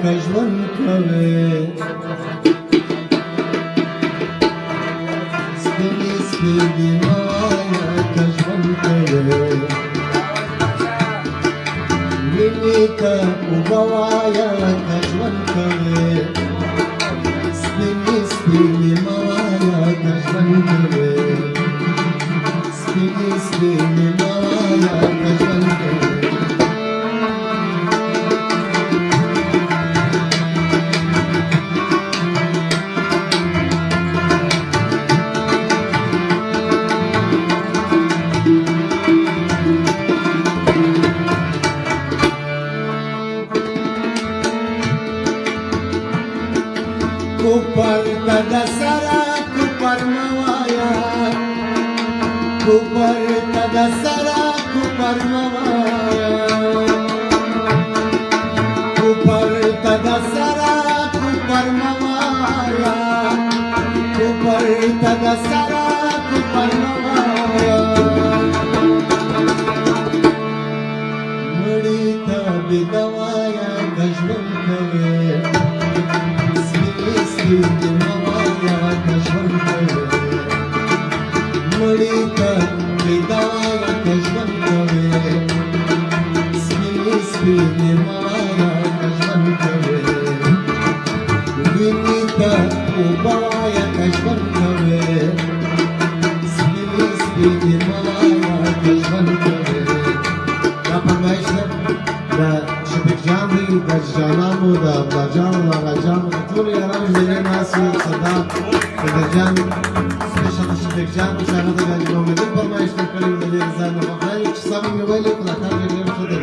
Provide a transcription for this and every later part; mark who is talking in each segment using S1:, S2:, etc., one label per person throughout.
S1: کژون کوي سپینې سپینې مایا کژون کوي وینې ته اوبه وایا کژون کوي سپینې سپینې مایا کژون کوي سپینې سپینې مایا کژون کوي Kupar tada sara kupar mawaya Kupar tada sara kupar mawaya Kupar tada sara kupar mawaya Kupar tada sara kupar mawaya Mudita bidawaya gajwan kave سپینې مایا کژون کوي مړی ته پیدایا کژون کوي سپینې سپینې مایا کژون کوي وینې ته اوبه وایا کژون کوي سپینې سپینې مایا کژون کوي دا فرمایش ده د شفیق جان دی د جانانو د ابلاجانو د اغاجانو د ټولو یارانو ژوندي ناست یو صدا شفیق جان سپیشل د شفیق جان چې هغه د ګاډي محمدي فرمایش ته کړی و د دې ځای نه مخکې چې سمې مې ویلې خو دا کار مې ډېر ښه دی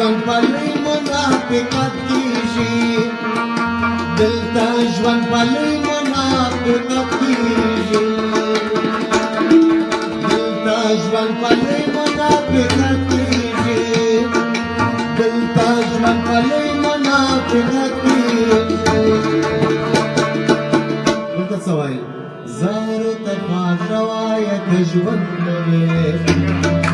S1: ژوند په لوی منافقت کېږي دلته ژوند په لوی منافقت کېږي دلته ژوند په لوی منافقت کېږي دلته ژوند په لوی منافقت کېږي دلته څه وایي زارو ته خواږه وایه که ژوند کوې